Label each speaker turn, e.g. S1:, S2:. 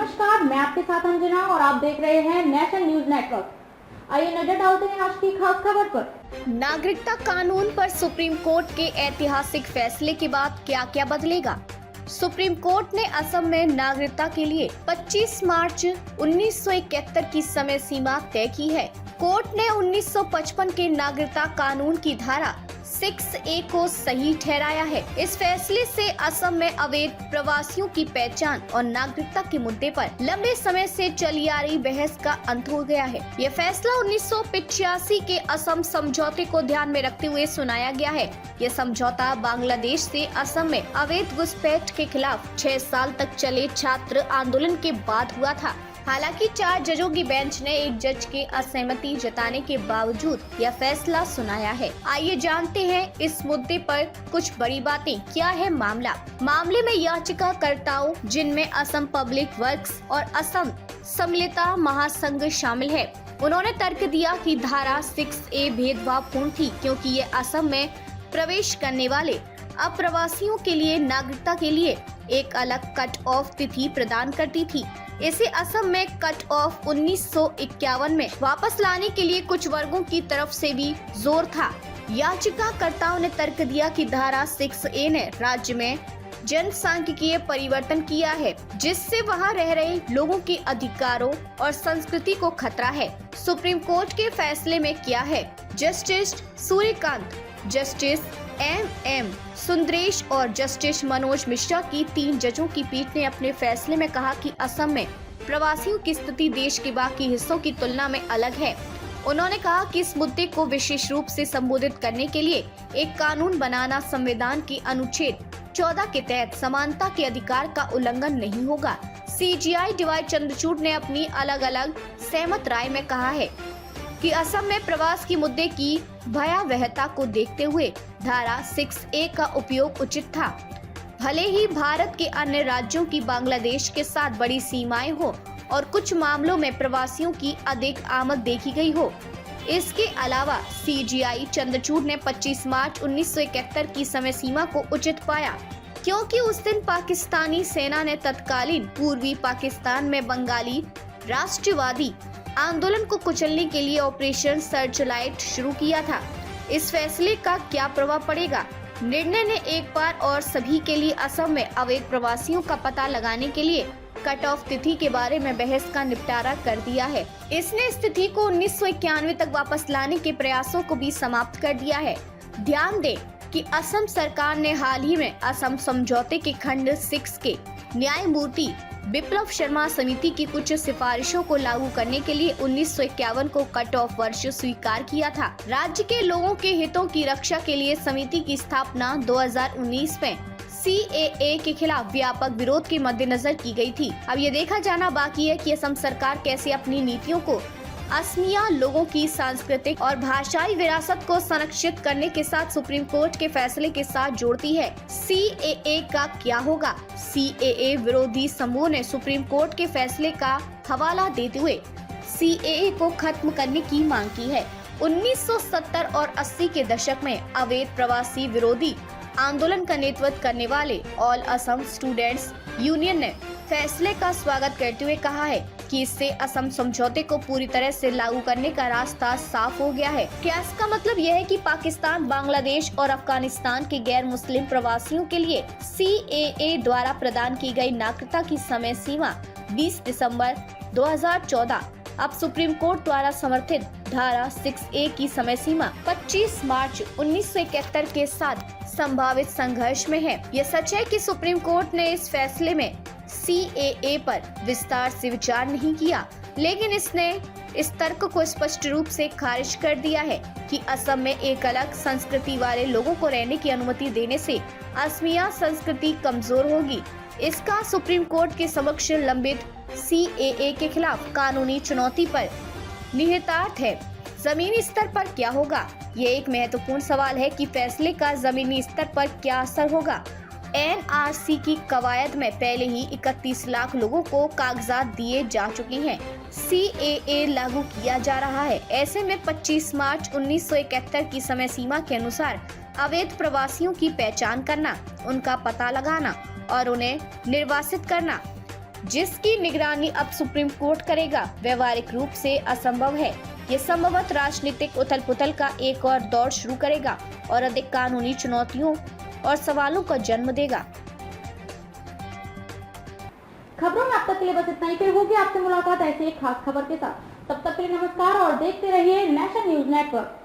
S1: नमस्कार, मैं आपके साथ अंजना और आप देख रहे हैं नेशन न्यूज नेटवर्क। आइए नजर डालते हैं आज की खास खबर पर।
S2: नागरिकता कानून पर सुप्रीम कोर्ट के ऐतिहासिक फैसले के बाद क्या क्या बदलेगा? सुप्रीम कोर्ट ने असम में नागरिकता के लिए 25 मार्च 1971 की समय सीमा तय की है। कोर्ट ने 1955 के नागरिकता कानून की धारा 6A को सही ठहराया है। इस फैसले से असम में अवैध प्रवासियों की पहचान और नागरिकता के मुद्दे पर लंबे समय से चली आ रही बहस का अंत हो गया है। यह फैसला 1985 के असम समझौते को ध्यान में रखते हुए सुनाया गया है। यह समझौता बांग्लादेश से असम में अवैध घुसपैठ के खिलाफ 6 साल तक चले छात्र आंदोलन के बाद हुआ था। हालांकि 4 जजों की बेंच ने एक जज के असहमति जताने के बावजूद यह फैसला सुनाया है। आइए जानते हैं इस मुद्दे पर कुछ बड़ी बातें। क्या है मामले में याचिकाकर्ताओं जिनमें असम पब्लिक वर्क्स और असम सम्मिलिता महासंघ शामिल है, उन्होंने तर्क दिया कि धारा 6A भेदभावपूर्ण थी क्योंकि ये असम में प्रवेश करने वाले अप्रवासियों के लिए नागरिकता के लिए एक अलग कट ऑफ तिथि प्रदान करती थी। इसे असम में कट ऑफ 1951 में वापस लाने के लिए कुछ वर्गों की तरफ से भी जोर था। याचिकाकर्ताओं ने तर्क दिया कि धारा 6A ने राज्य में जनसांख्यिकीय परिवर्तन किया है, जिससे वहां रह रहे लोगों के अधिकारों और संस्कृति को खतरा है। सुप्रीम कोर्ट के फैसले में क्या है? Justice Suryakant, justice M Sundaresh और जस्टिस मनोज मिश्रा की 3 जजों की पीठ ने अपने फैसले में कहा कि असम में प्रवासियों की स्थिति देश के बाकी हिस्सों की तुलना में अलग है। उन्होंने कहा कि इस मुद्दे को विशेष रूप से संबोधित करने के लिए एक कानून बनाना संविधान की अनुच्छेद 14 के तहत समानता के अधिकार का उल्लंघन नहीं होगा। CJI DY चंद्रचूड़ ने अपनी अलग अलग सहमत राय में कहा है कि असम में प्रवास की मुद्दे की भयावहता को देखते हुए धारा 6A का उपयोग उचित था। भले ही भारत के अन्य राज्यों की बांग्लादेश के साथ बड़ी सीमाएं हो और कुछ मामलों में प्रवासियों की अधिक आमद देखी गई हो। इसके अलावा CJI चंद्रचूड़ ने 25 मार्च 1971 की समय सीमा को उचित पाया क्योंकि उस दिन पाकिस्तानी सेना ने तत्कालीन पूर्वी पाकिस्तान में बंगाली राष्ट्रवादी आंदोलन को कुचलने के लिए ऑपरेशन सर्चलाइट शुरू किया था। इस फैसले का क्या प्रभाव पड़ेगा? निर्णय ने एक बार और सभी के लिए असम में अवैध प्रवासियों का पता लगाने के लिए कट ऑफ तिथि के बारे में बहस का निपटारा कर दिया है। इसने इस तिथि को 1991 तक वापस लाने के प्रयासों को भी समाप्त कर दिया है। ध्यान दें कि असम सरकार ने हाल ही में असम समझौते के खंड 6 के न्यायमूर्ति बिप्लब शर्मा समिति की कुछ सिफारिशों को लागू करने के लिए 1951 को कट ऑफ वर्ष स्वीकार किया था। राज्य के लोगों के हितों की रक्षा के लिए समिति की स्थापना 2019 में CAA के खिलाफ व्यापक विरोध के मद्देनजर की गई थी। अब ये देखा जाना बाकी है कि असम सरकार कैसे अपनी नीतियों को असमिया लोगों की सांस्कृतिक और भाषाई विरासत को संरक्षित करने के साथ सुप्रीम कोर्ट के फैसले के साथ जोड़ती है। CAA का क्या होगा? CAA विरोधी समूह ने सुप्रीम कोर्ट के फैसले का हवाला देते हुए CAA को खत्म करने की मांग की है। 1970 और 80 के दशक में अवैध प्रवासी विरोधी आंदोलन का नेतृत्व करने वाले ऑल असम स्टूडेंट्स यूनियन ने फैसले का स्वागत करते हुए कहा है कि इससे असम समझौते को पूरी तरह से लागू करने का रास्ता साफ हो गया है। क्या इसका मतलब यह है कि पाकिस्तान, बांग्लादेश और अफगानिस्तान के गैर मुस्लिम प्रवासियों के लिए CAA द्वारा प्रदान की गई नागरिकता की समय सीमा 20 दिसंबर 2014 अब सुप्रीम कोर्ट द्वारा समर्थित धारा 6A की समय सीमा 25 मार्च 1971 के साथ संभावित संघर्ष में है। यह सच है कि सुप्रीम कोर्ट ने इस फैसले में CAA पर विस्तार से विचार नहीं किया, लेकिन इसने इस तर्क को स्पष्ट रूप से खारिज कर दिया है कि असम में एक अलग संस्कृति वाले लोगों को रहने की अनुमति देने से असमिया संस्कृति कमजोर होगी। इसका सुप्रीम कोर्ट के समक्ष लंबित CAA के खिलाफ कानूनी चुनौती पर निहितार्थ है। जमीनी स्तर पर क्या होगा? ये एक महत्वपूर्ण सवाल है कि फैसले का जमीनी स्तर पर क्या असर होगा। NRC की कवायद में पहले ही 31 लाख लोगों को कागजात दिए जा चुके हैं। CAA लागू किया जा रहा है। ऐसे में 25 मार्च 1971 की समय सीमा के अनुसार अवैध प्रवासियों की पहचान करना, उनका पता लगाना और उन्हें निर्वासित करना जिसकी निगरानी अब सुप्रीम कोर्ट करेगा, व्यवहारिक रूप से असंभव है। ये संभवतः राजनीतिक उथल-पुथल का एक और दौर शुरू करेगा और अधिक कानूनी चुनौतियों और सवालों का जन्म देगा।
S1: खबरों में अब तक के लिए बस इतना ही। फिर होगी आपसे मुलाकात ऐसी एक खास खबर के साथ। तब तक के लिए नमस्कार और देखते रहिए नेशन न्यूज नेटवर्क।